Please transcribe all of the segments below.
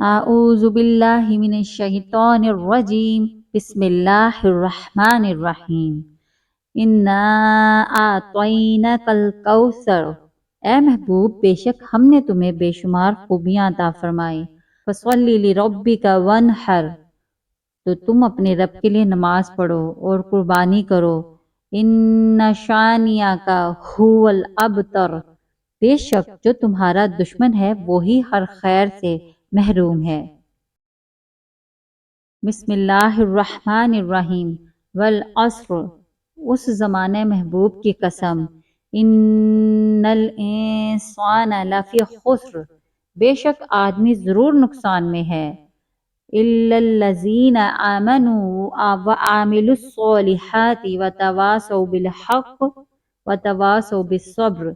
اعوذ باللہ من الشیطان الرجیم بسم اللہ الرحمن الرحیم انا اعطیناک الکوثر، اے محبوب بے شک ہم نے تمہیں بے شمار خوبیاں عطا فرمائی۔ فصلی لربک وانحر، تو تم اپنے رب کے لیے نماز پڑھو اور قربانی کرو۔ ان شانئک ھو الابتر، بے شک جو تمہارا دشمن ہے وہی ہر خیر سے محروم ہے۔ بسم اللہ الرحمن الرحیم والعصر، اس زمانے محبوب کی قسم۔ ان الانسان لفی خسر، بے شک آدمی ضرور نقصان میں ہے۔ الا الذین آمنوا وعملوا الصالحات وتواصوا بالحق وتواصوا بالصبر،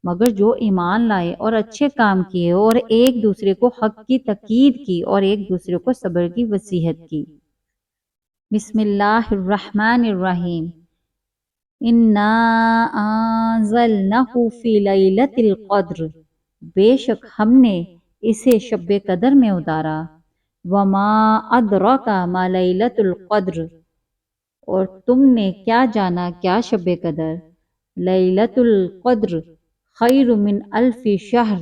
مگر جو ایمان لائے اور اچھے کام کیے اور ایک دوسرے کو حق کی تاکید کی اور ایک دوسرے کو صبر کی وصیت کی۔ بسم اللہ الرحمن الرحیم انا انزلناہ فی لیلۃ القدر، بے شک ہم نے اسے شب قدر میں اتارا۔ وما ادراک ما لیلۃ القدر، اور تم نے کیا جانا کیا شب قدر۔ لیلۃ القدر خیر من الف شہر،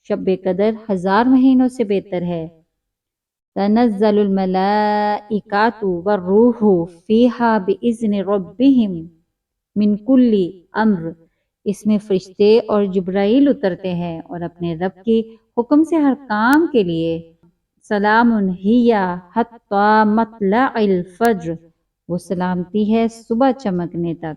شب قدر 1000 مہینوں سے بہتر ہے۔ تنزل الملائکۃ والروح فیہا باذن ربہم من کل امر، اس میں فرشتے اور جبرائیل اترتے ہیں اور اپنے رب کے حکم سے ہر کام کے لیے۔ سلام ہی حتی مطلع الفجر، وہ سلامتی ہے صبح چمکنے تک۔